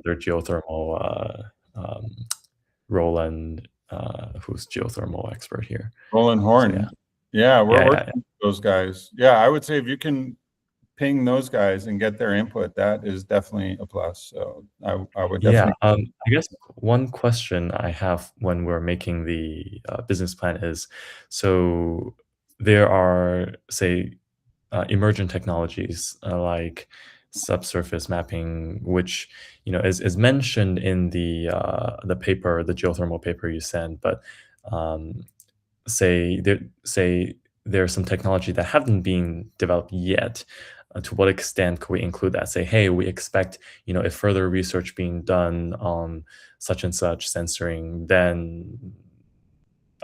their geothermal Roland, who's geothermal expert here. Roland So Horn. Yeah, we're yeah, working with those guys. Yeah, I would say if you can ping those guys and get their input, that is definitely a plus. So I would yeah. definitely. I guess one question I have when we're making the business plan is, so there are, say, emergent technologies like subsurface mapping, which is mentioned in the paper, the geothermal paper you sent, but um, say there's some technology that haven't been developed yet. To what extent could we include that? Say, hey, we expect if further research being done on such and such censoring, then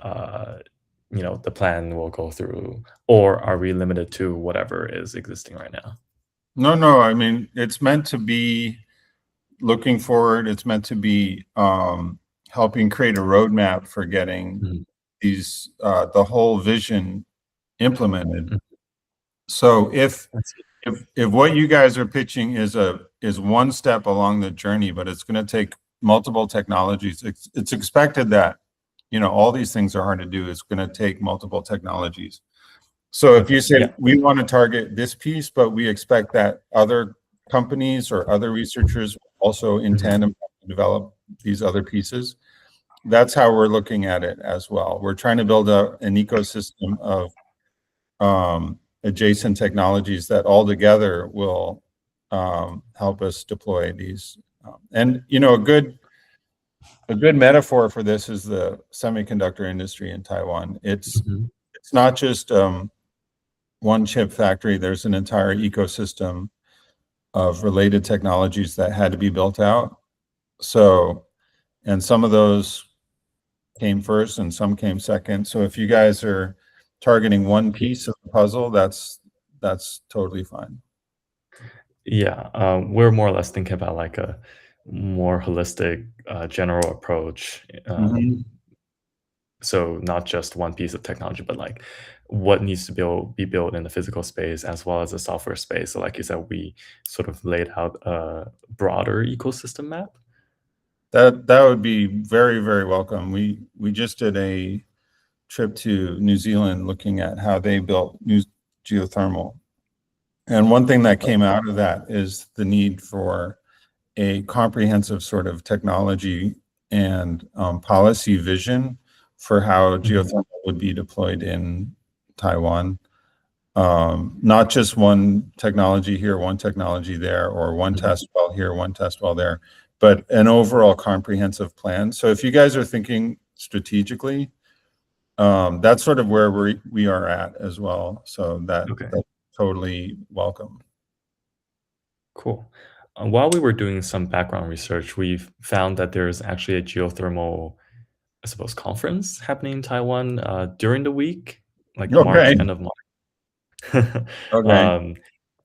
uh, the plan will go through, or are we limited to whatever is existing right now? No. I mean, it's meant to be looking forward. It's meant to be helping create a roadmap for getting Mhm. these the whole vision implemented. Mhm. So if I see. if what you guys are pitching is one step along the journey, but it's going to take multiple technologies, it's expected that all these things are hard to do. It's going to take multiple technologies. So if Okay. you say Yeah. we want to target this piece, but we expect that other companies or other researchers also in Mhm. tandem develop these other pieces, that's how we're looking at it as well. We're trying to build an ecosystem of adjacent technologies that all together will help us deploy these. And a good metaphor for this is the semiconductor industry in Taiwan. It's Mhm. not just one chip factory. There's an entire ecosystem of related technologies that had to be built out. So, and some of those came first and some came second. So if you guys are targeting one piece of the puzzle, that's totally fine. Yeah, we're more or less thinking about like a more holistic, general approach. Mhm. So not just one piece of technology, but like what needs to be built in the physical space as well as the software space. So like you said, we sort of laid out a broader ecosystem map. That would be very, very welcome. We just did a trip to New Zealand looking at how they built new geothermal. And one thing that came out of that is the need for a comprehensive sort of technology and policy vision for how Mhm. geothermal would be deployed in Taiwan. Not just one technology here, one technology there, or one Mhm. test well here, one test well there, but an overall comprehensive plan. So if you guys are thinking strategically, that's sort of where we are at as well. So Okay. that's totally welcome. Cool. While we were doing some background research, we've found that there's actually a geothermal, I suppose, conference happening in Taiwan during the week, like March, Okay. end of March. Okay. um,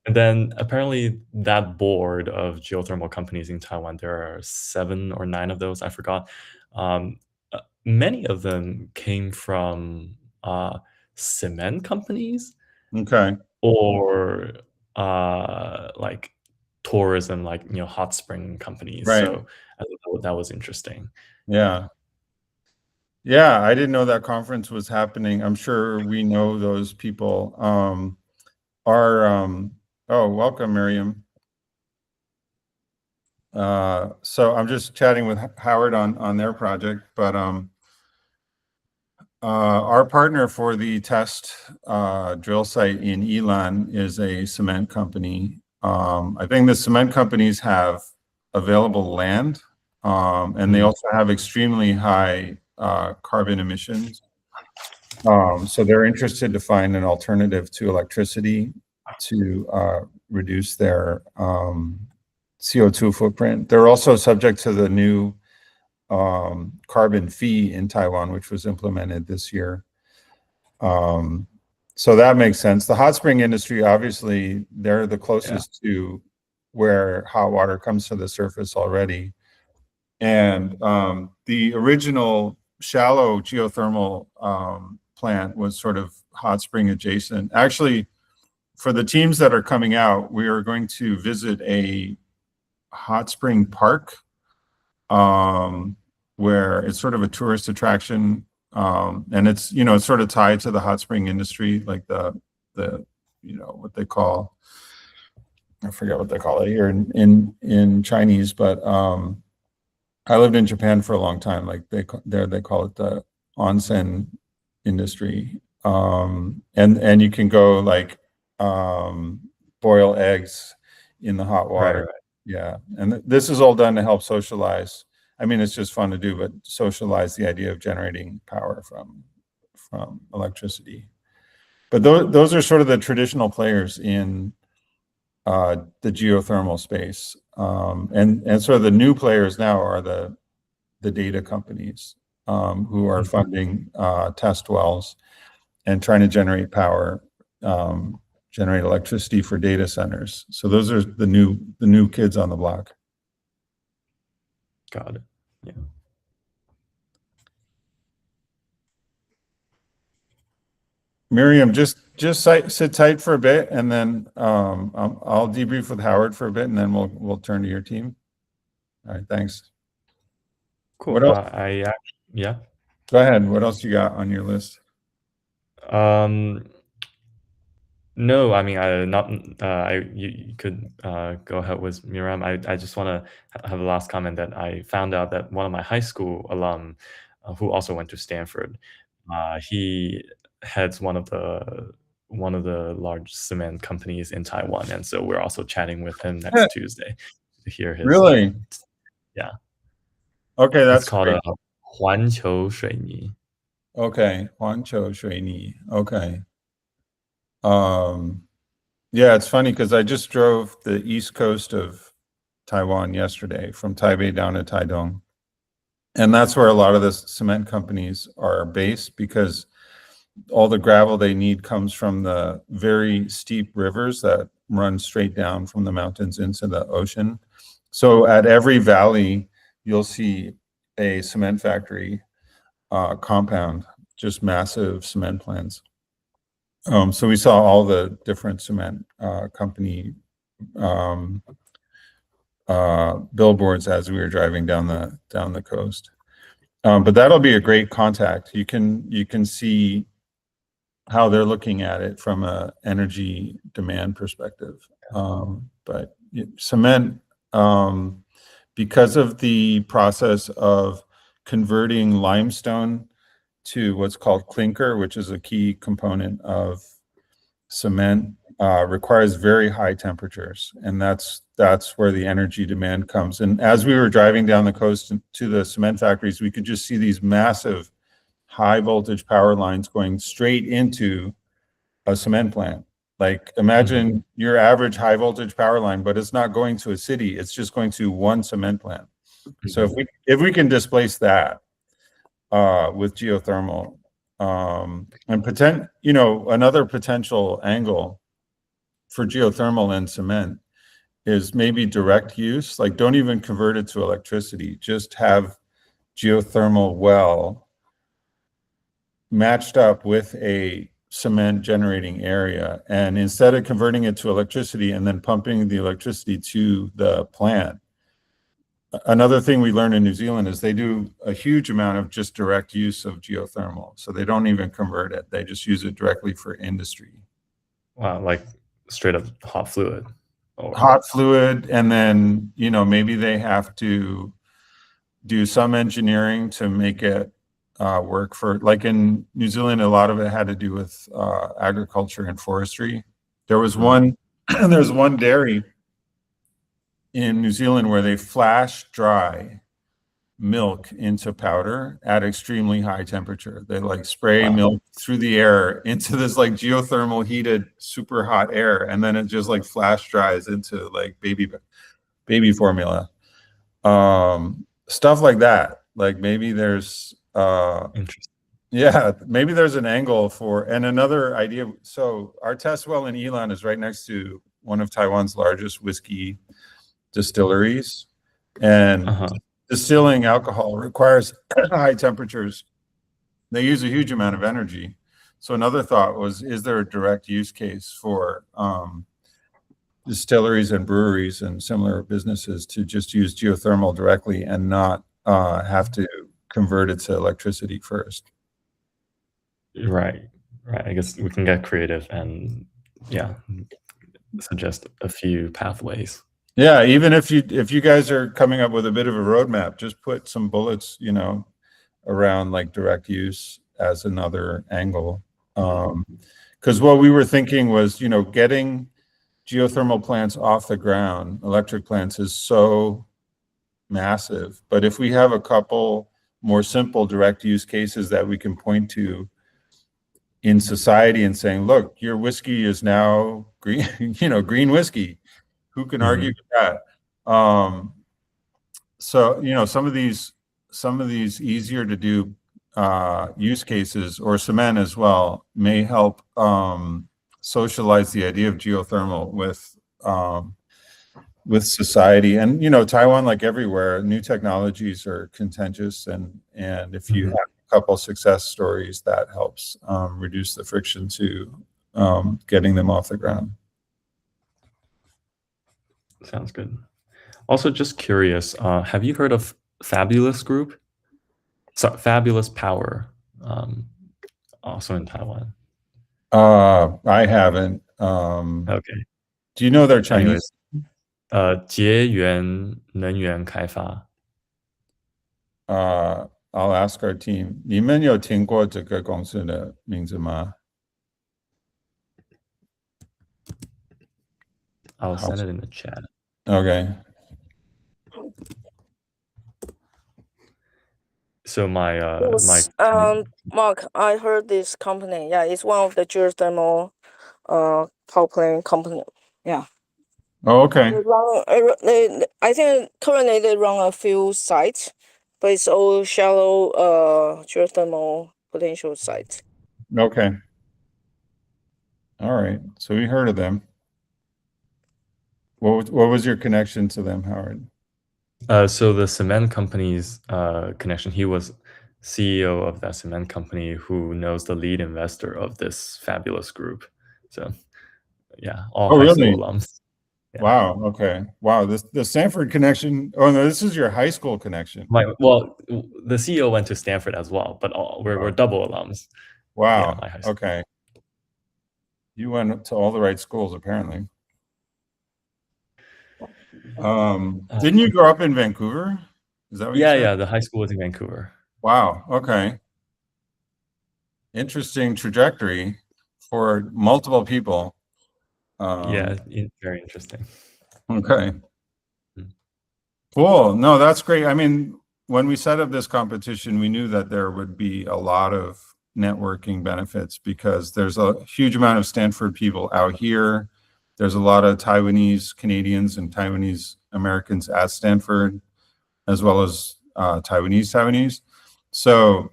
and then apparently that board of geothermal companies in Taiwan, there are 7 or 9 of those, I forgot. Many of them came from cement companies Okay. or like tourism, like hot spring companies. Right. So I thought that was interesting. Yeah. Yeah. I didn't know that conference was happening. I'm sure we know those people. Our oh, welcome, Miriam. So I'm just chatting with Howard on their project, but our partner for the test drill site in Elan is a cement company. I think the cement companies have available land, and they Mhm. also have extremely high carbon emissions. So they're interested to find an alternative to electricity to reduce their CO2 footprint. They're also subject to the new carbon fee in Taiwan, which was implemented this year. So that makes sense. The hot spring industry, obviously, they're the Yeah. closest to where hot water comes to the surface already. And the original shallow geothermal plant was sort of hot spring adjacent. Actually, for the teams that are coming out, we are going to visit a hot spring park where it's sort of a tourist attraction, and it's it's sort of tied to the hot spring industry, like the what they call, I forget what they call it here in Chinese, but I lived in Japan for a long time. Like they call it the onsen industry. And you can go like boil eggs in the hot Right, water. right. Yeah. And this is all done to help socialize. I mean, it's just fun to do, but socialize the idea of generating power from electricity. But those are sort of the traditional players in the geothermal space. And sort of the new players now are the data companies, who are Mhm. funding test wells and trying to generate power, generate electricity for data centers. So those are the new kids on the block. Got it. Yeah. Miriam, just sit tight for a bit, and then I'll debrief with Howard for a bit, and then we'll turn to your team. All right, thanks. Cool. What else? Yeah. Go ahead. What else you got on your list? Um, no, I mean, I not you could go ahead with Miram. I just want to have a last comment that I found out that one of my high school alum, who also went to Stanford, he heads one of the large cement companies in Taiwan, and so we're also chatting with him Yeah, next Tuesday to hear his really? yeah. Okay, It's that's called great. a 环球水泥. Okay, Huanqiu Shuini. Okay. Um, yeah, it's funny because I just drove the east coast of Taiwan yesterday from Taipei down to Taitung. And that's where a lot of the cement companies are based, because all the gravel they need comes from the very steep rivers that run straight down from the mountains into the ocean. So at every valley, you'll see a cement factory compound, just massive cement plants. So we saw all the different cement company um, billboards as we were driving down the coast. But that'll be a great contact. You can see how they're looking at it from a energy demand perspective. But cement, because of the process of converting limestone to what's called clinker, which is a key component of cement, requires very high temperatures, and that's where the energy demand comes. And as we were driving down the coast to the cement factories, we could just see these massive high voltage power lines going straight into a cement plant. Like Mhm, imagine your average high voltage power line, but it's not going to a city, it's just going to one cement plant. So mhm. if we can displace that with geothermal, and another potential angle for geothermal and cement is maybe direct use. Like don't even convert it to electricity, just have geothermal well matched up with a cement generating area, and instead of converting it to electricity and then pumping the electricity to the plant. Another thing we learned in New Zealand is they do a huge amount of just direct use of geothermal. So they don't even convert it. They just use it directly for industry. Wow, like straight up hot fluid or Hot fluid, and then, maybe they have to do some engineering to make it work for, like in New Zealand, a lot of it had to do with agriculture and forestry. There was mhm. one, there's one dairy in New Zealand where they flash dry milk into powder at extremely high temperature. They like spray Wow, milk through the air into this like geothermal heated super hot air, and then it just like flash dries into like baby formula. Stuff like that. Like maybe there's interesting. yeah, maybe there's an angle for, and another idea. So our test well in Elan is right next to one of Taiwan's largest whiskey distilleries, and Uh-huh. distilling alcohol requires high temperatures. They use a huge amount of energy. So another thought was, is there a direct use case for distilleries and breweries and similar businesses to just use geothermal directly and not have to convert it to electricity first. Right. I guess we can get creative and suggest a few pathways. Yeah, even if you guys are coming up with a bit of a roadmap, just put some bullets, around like direct use as another angle. Because what we were thinking was, getting geothermal plants off the ground, electric plants, is so massive. But if we have a couple more simple direct use cases that we can point to in society and saying, look, your whiskey is now green, green whiskey. Who can argue with that? So, some of these easier to do use cases, or cement as well, may help socialize the idea of geothermal with society. And Taiwan, like everywhere, new technologies are contentious, and if you have a couple success stories, that helps reduce the friction to getting them off the ground. Sounds good. Also, just curious, have you heard of Fabulous Group? So Fabulous Power, also in Taiwan. I haven't. Okay. Do you know they're Chinese? Anyways, 结缘能源开发。I'll ask our team. 你们有听过这个公司的名字吗？ I'll send it in the chat. Okay. So my Yes, Mark, I heard this company. Yeah, it's one of the geothermal power plant company. Yeah. Oh, okay. I think currently they run a few sites, but it's all shallow geothermal potential sites. Okay. All right. So we heard of them. What was your connection to them, Howard? So the cement company's connection, he was CEO of that cement company who knows the lead investor of this Fabulous Group. So yeah, all high school alums. Yeah. Wow. Okay. Wow. The Stanford connection. Oh no, this is your high school connection. Well, the CEO went to Stanford as well, but we're double alums. Wow. Yeah, okay. You went to all the right schools, apparently. Didn't you grow up in Vancouver? Is that what you said? Yeah. The high school was in Vancouver. Wow. Okay. Interesting trajectory for multiple people. Yeah, very interesting. Okay. Cool. No, that's great. I mean, when we set up this competition, we knew that there would be a lot of networking benefits because there's a huge amount of Stanford people out here. There's a lot of Taiwanese Canadians and Taiwanese Americans at Stanford, as well as Taiwanese. So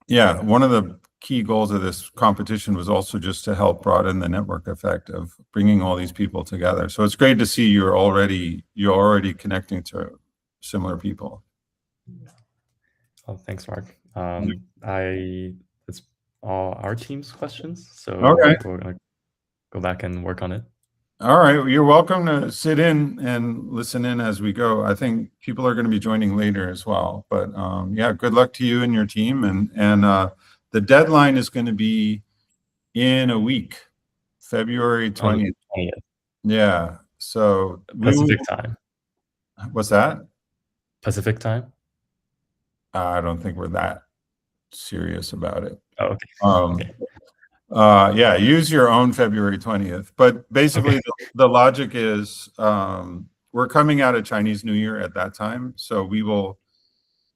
yeah, one of the key goals of this competition was also just to help broaden the network effect of bringing all these people together. So it's great to see you're already connecting to similar people. Oh, thanks, Mark. It's all our team's questions, so okay. We're gonna go back and work on it. All right, you're welcome to sit in and listen in as we go. I think people are going to be joining later as well, but yeah, good luck to you and your team. And the deadline is going to be in a week, February 20th. Yeah, so Pacific time. What's that? Pacific time? I don't think we're that serious about it. Oh, okay. Okay. Yeah, use your own February 20th. But basically, okay. the logic is we're coming out of Chinese New Year at that time, so we will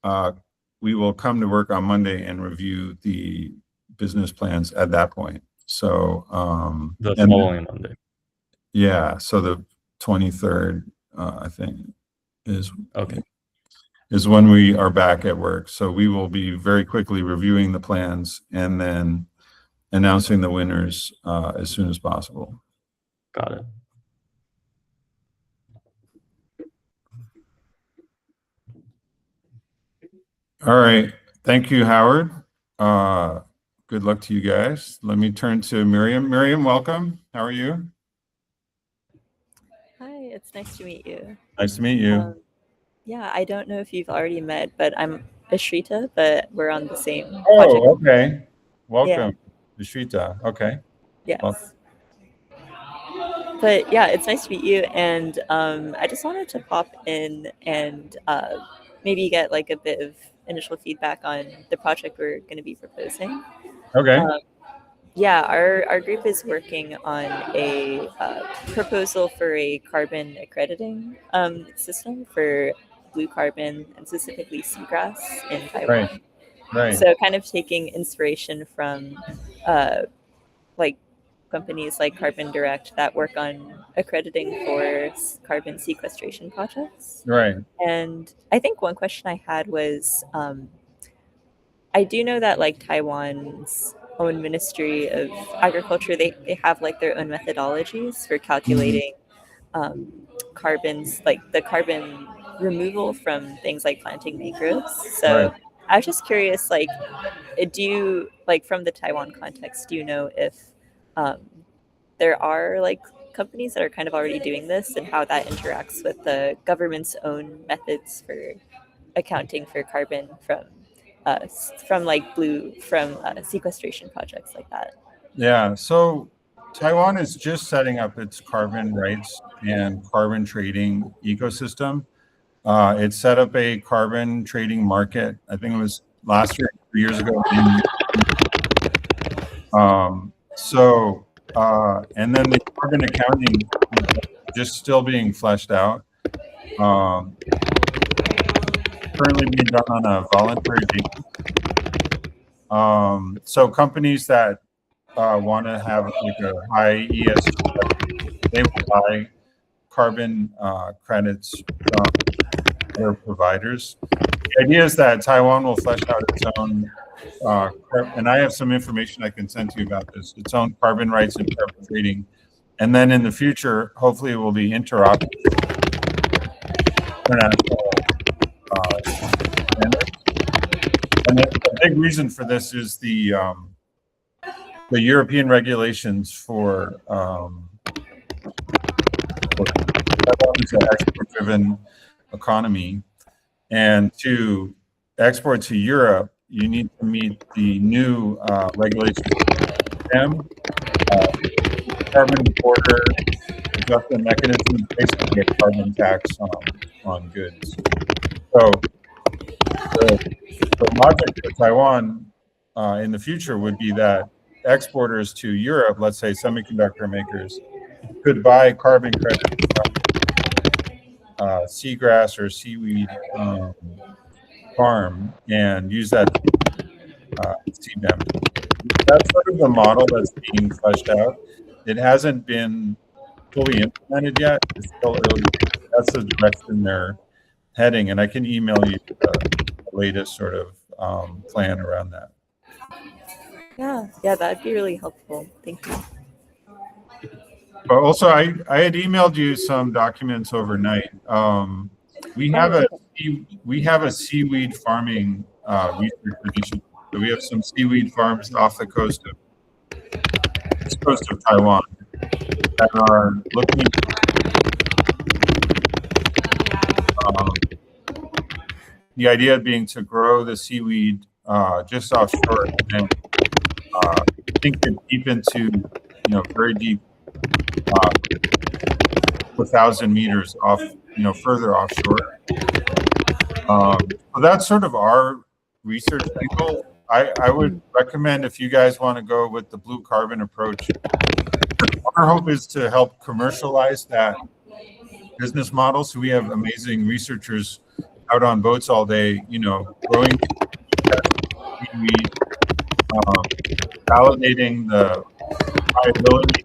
come to work on Monday and review the business plans at that point. So the following Monday. Yeah, so the 23rd, I think, is when we are back at work. So we will be very quickly reviewing the plans and then announcing the winners as soon as possible. Got it. All right. Thank you, Howard. Good luck to you guys. Let me turn to Miriam. Miriam, welcome. How are you? Hi, it's nice to meet you. Nice to meet you. Yeah, I don't know if you've already met, but I'm Ashrita, but we're on the same project. Oh, okay. Yeah, Welcome, Vishrita. Okay. Well, yes. But yeah, it's nice to meet you. And I just wanted to pop in and maybe get like a bit of initial feedback on the project we're going to be proposing. okay. Um, yeah, our group is working on a proposal for a carbon accrediting system for blue carbon and specifically seagrass in Right. Taiwan. Right. So, kind of taking inspiration from uh, like companies like Carbon Direct that work on accrediting for carbon sequestration projects. Right. And I think one question I had was I do know that like Taiwan's own Ministry of Agriculture, they have like their own methodologies for Mhm. calculating um, carbons, like the carbon removal from things like planting mangroves. Right. So I was just curious, like, do you like from the Taiwan context, do you know if um, there are like companies that are kind of already doing this and how that interacts with the government's own methods for accounting for carbon from like blue from sequestration projects like that? Yeah. So Taiwan is just setting up its carbon rights and carbon trading ecosystem. It set up a carbon trading market. I think it was last year, 3 years ago. And then the carbon accounting just still being fleshed out. Um, Currently being done on a voluntary basis. So companies that want to have like a high ESG, they will buy carbon credits from their providers. The idea is that Taiwan will flesh out its own, and I have some information I can send to you about this, its own carbon rights and carbon trading. And then in the future, hopefully it will be interoperable international standards. And a big reason for this is the European regulations for Taiwan is an export-driven economy, and to export to Europe, you need to meet the new regulations for carbon border adjustment mechanism, basically a carbon tax on goods. So the logic for Taiwan in the future would be that exporters to Europe, let's say semiconductor makers, could buy carbon credits from seagrass or seaweed farm and use that to seed them. That's sort of the model that's being fleshed out. It hasn't been fully implemented yet. It's still early. That's the direction they're heading, and I can email you the latest sort of plan around that. Yeah, that'd be really helpful. Thank you. But also, I had emailed you some documents overnight. We have a seaweed farming research initiative. So we have some seaweed farms off the coast of Taiwan that are looking. The idea being to grow the seaweed just offshore and sink it deep into, very deep, 1,000 meters off, further offshore. So that's sort of our research angle. I would recommend if you guys want to go with the blue carbon approach, our hope is to help commercialize that business model. So we have amazing researchers out on boats all day, growing seaweed, validating the viability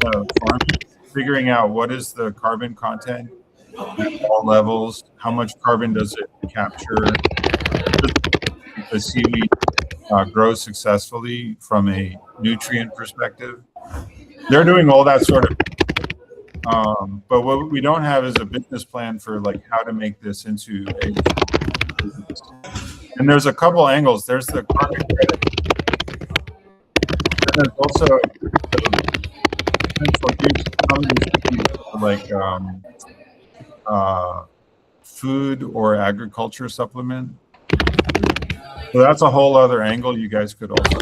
of farming, figuring out what is the carbon content at all levels, how much carbon does it capture, the seaweed grows successfully from a nutrient perspective. They're doing all that sort of, but what we don't have is a business plan for like how to make this into a business. And there's a couple angles. There's the carbon credit. And there's also potential use of like food or agriculture supplement. So that's a whole other angle you guys could also.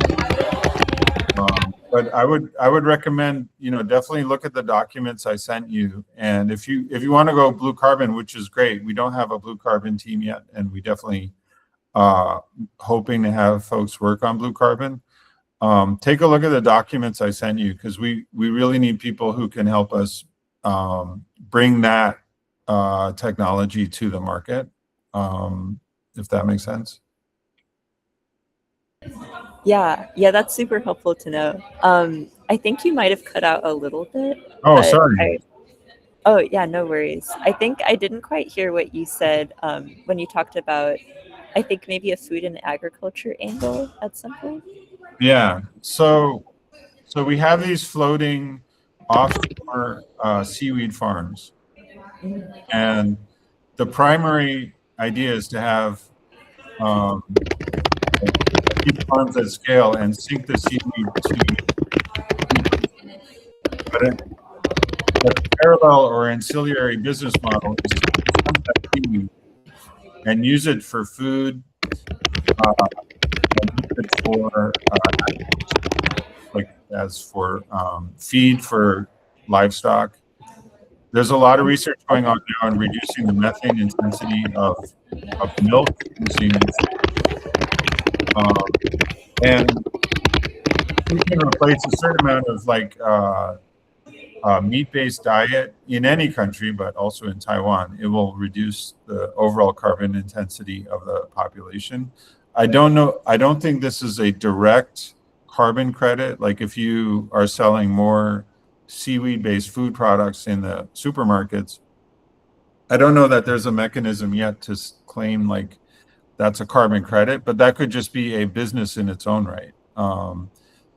But I would recommend, definitely look at the documents I sent you. And if you want to go blue carbon, which is great, we don't have a blue carbon team yet, and we definitely hoping to have folks work on blue carbon. Take a look at the documents I sent you, because we really need people who can help us bring that technology to the market, if that makes sense. Yeah, that's super helpful to know. I think you might have cut out a little bit. Oh, sorry. Oh, yeah, no worries. I think I didn't quite hear what you said when you talked about, I think maybe a food and agriculture angle at some point. Yeah. So we have these floating offshore seaweed farms, and the primary idea is to have keep farms at scale and sink the seaweed to. But a parallel or ancillary business model is to pump that seaweed and use it for food, and use it for like as for feed for livestock. There's a lot of research going on now on reducing the methane intensity of milk using, and we can replace a certain amount of like meat-based diet in any country, but also in Taiwan. It will reduce the overall carbon intensity of the population. I don't think this is a direct carbon credit. Like if you are selling more seaweed-based food products in the supermarkets, I don't know that there's a mechanism yet to claim like that's a carbon credit, but that could just be a business in its own right.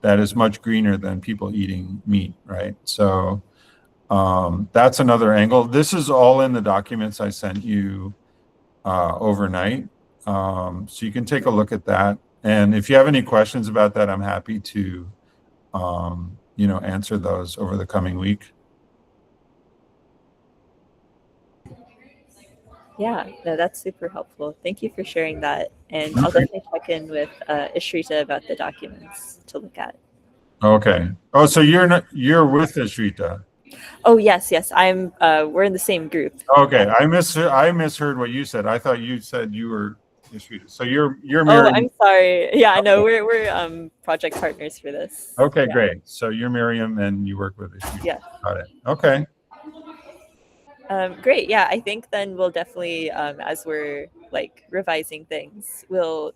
That is much greener than people eating meat, right? So that's another angle. This is all in the documents I sent you overnight. So you can take a look at that. And if you have any questions about that, I'm happy to answer those over the coming week. Yeah, no, that's super helpful. Thank you for sharing that. And I'll definitely check in with Ishrita about the documents to look at. Okay. Oh, so you're with Ishrita. Oh, yes. I'm we're in the same group. Okay. I misheard what you said. I thought you said you were Ishrita. So you're Oh, Miriam. I'm sorry. Yeah, no, we're project partners for this. Okay, yeah. Great. So you're Miriam and you work with Ishrita. Yeah. Got it. Okay. Great. Yeah, I think then we'll definitely, as we're like revising things, we'll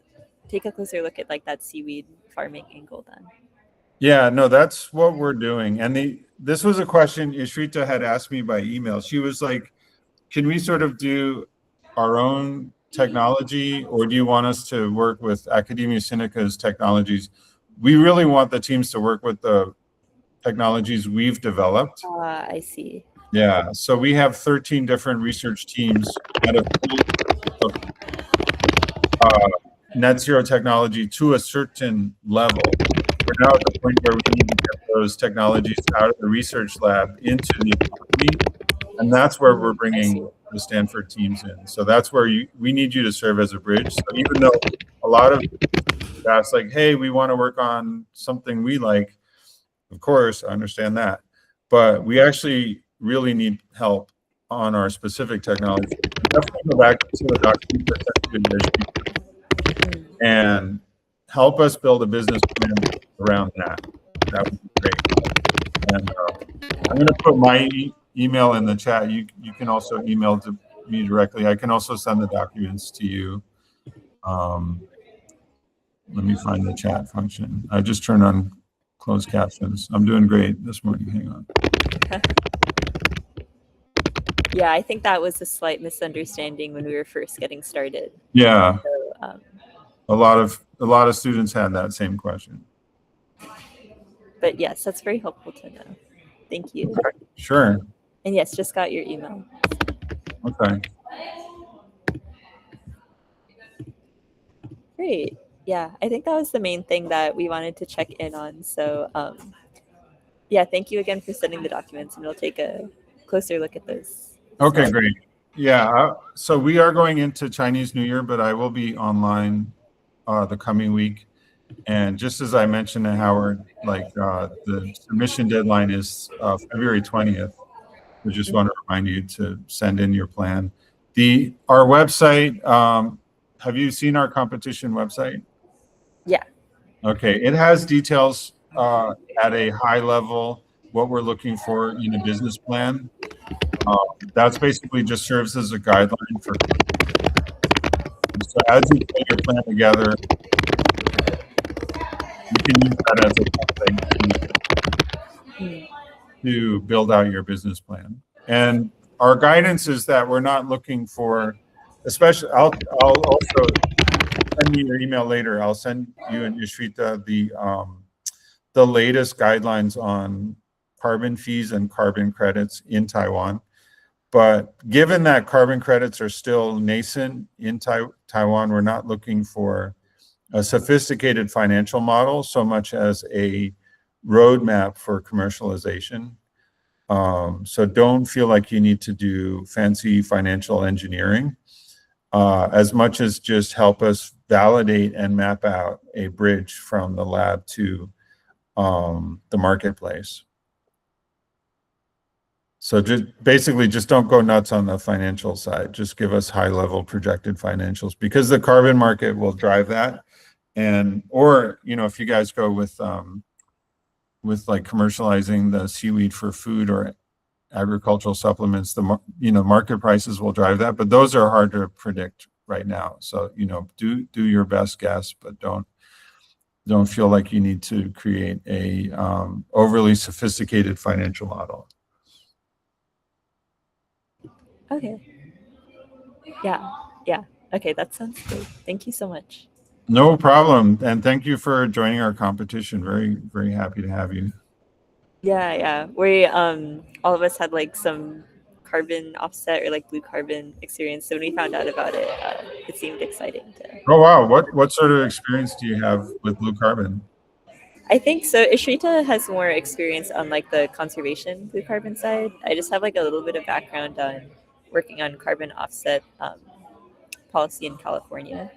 take a closer look at like that seaweed farming angle then. Yeah, no, that's what we're doing. And this was a question Ishrita had asked me by email. She was like, can we sort of do our own technology, or do you want us to work with Academia Sinica's technologies? We really want the teams to work with the technologies we've developed. I see. Yeah, so we have 13 different research teams that have net zero technology to a certain level. We're now at the point where we need to get those technologies out of the research lab into the economy, and that's where we're bringing the Stanford teams in. So that's where we need you to serve as a bridge. So even though a lot of that's like, hey, we want to work on something we like, of course, I understand that, but we actually really need help on our specific technology. Definitely go back to the document and help us build a business plan around that. That would be great. And I'm going to put my email in the chat. You can also email to me directly. I can also send the documents to you. Let me find the chat function. I just turned on closed captions. I'm doing great this morning. Hang on. Yeah, I think that was a slight misunderstanding when we were first getting started. Yeah. So, a lot of students had that same question. But yes, that's very helpful to know. Thank you. Sure. And yes, just got your email. Okay. Great. Yeah, I think that was the main thing that we wanted to check in on. So yeah, thank you again for sending the documents, and we'll take a closer look at those. Okay, great. Yeah, so we are going into Chinese New Year, but I will be online the coming week. And just as I mentioned to Howard, like the submission deadline is February 20th. I just want to remind you to send in your plan. Our website, have you seen our competition website? Yeah. Okay, it has details at a high level, what we're looking for in a business plan. That's basically just serves as a guideline for. So as you put your plan together, you can use that as a template to build out your business plan. And our guidance is that we're not looking for, especially, I'll also send me your email later. I'll send you and Yushrita the latest guidelines on carbon fees and carbon credits in Taiwan. But given that carbon credits are still nascent in Taiwan, we're not looking for a sophisticated financial model so much as a roadmap for commercialization. So don't feel like you need to do fancy financial engineering as much as just help us validate and map out a bridge from the lab to the marketplace. So just don't go nuts on the financial side. Just give us high-level projected financials because the carbon market will drive that. Or if you guys go with like commercializing the seaweed for food or agricultural supplements, the market prices will drive that. But those are hard to predict right now. So do your best guess, but don't feel like you need to create a overly sophisticated financial model. Okay. Yeah. Okay, that sounds great. Thank you so much. No problem. And thank you for joining our competition. Very, very happy to have you. Yeah. We all of us had like some carbon offset or like blue carbon experience. So when we found out about it, it seemed exciting to. Oh wow! What sort of experience do you have with blue carbon? I think so. Ishrita has more experience on like the conservation blue carbon side. I just have like a little bit of background on working on carbon offset policy in California.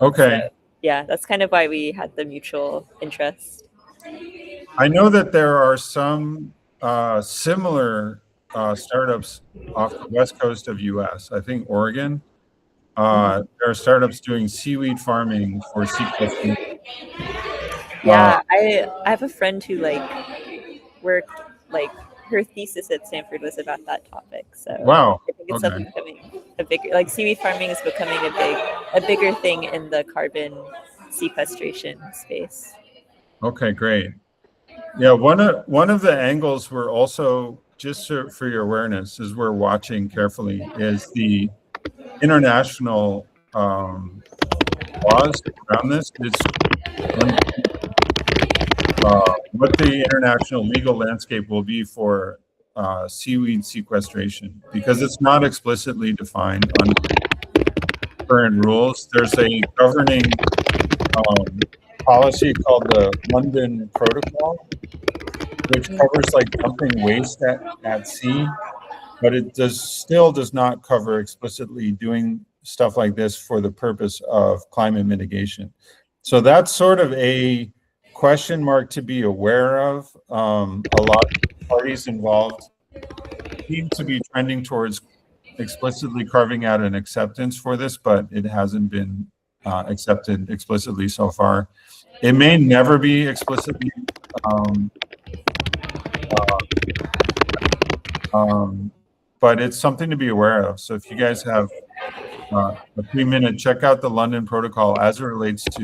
Okay. So, yeah, that's kind of why we had the mutual interest. I know that there are some similar startups off the west coast of U.S. I think Oregon. There are startups doing seaweed farming for sequestration. Yeah, I have a friend who like worked like her thesis at Stanford was about that topic. So Wow. I think it's Okay. becoming a bigger like seaweed farming is becoming a bigger thing in the carbon sequestration space. Okay, great. Yeah, one of the angles we're also, just for your awareness, as we're watching carefully, is the international laws around this. What the international legal landscape will be for seaweed sequestration, because it's not explicitly defined under current rules. There's a governing policy called the London Protocol, which covers like dumping waste at sea, but it still does not cover explicitly doing stuff like this for the purpose of climate mitigation. So that's sort of a question mark to be aware of. A lot of parties involved seem to be trending towards explicitly carving out an acceptance for this, but it hasn't been accepted explicitly so far. It may never be explicitly but it's something to be aware of. So if you guys have a 3-minute, check out the London Protocol as it relates to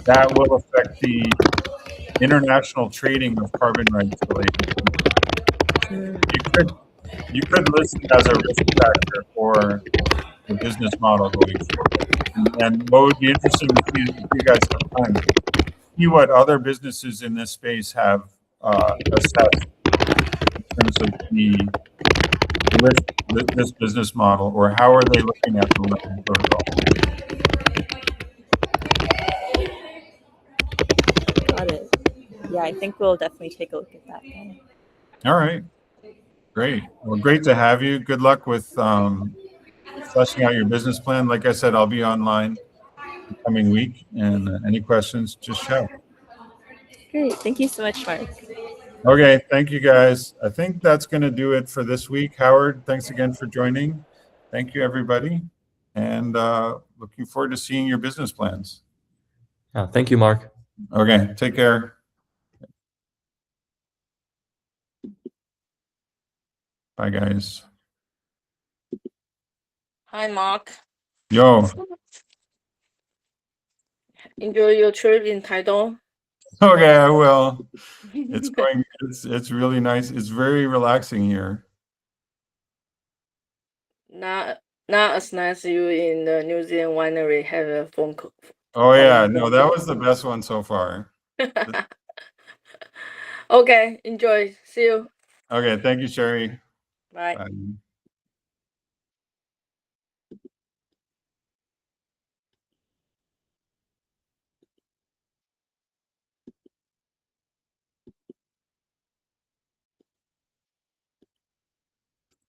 that will affect the international trading of carbon rights related. You could list it as a risk factor for the business model going forward. And what would be interesting to see if you guys have time, see what other businesses in this space have assessed in terms of this business model, or how are they looking at the London Protocol? Got it. Yeah, I think we'll definitely take a look at that then. All right. Great. Well, great to have you. Good luck with fleshing out your business plan. Like I said, I'll be online the coming week, and any questions, just shout. Great. Thank you so much, Mark. Okay, thank you guys. I think that's going to do it for this week. Howard, thanks again for joining. Thank you, everybody. And looking forward to seeing your business plans. Thank you, Mark. Okay, take care. Bye, guys. Hi, Mark. Yo. Enjoy your trip in Taiwan. Okay, I will. It's really nice. It's very relaxing here. Not as nice as you in the New Zealand winery have a phone call. Oh yeah, no, that was the best one so far. Okay, enjoy. See you. Okay, thank you, Sherry. Bye. Bye.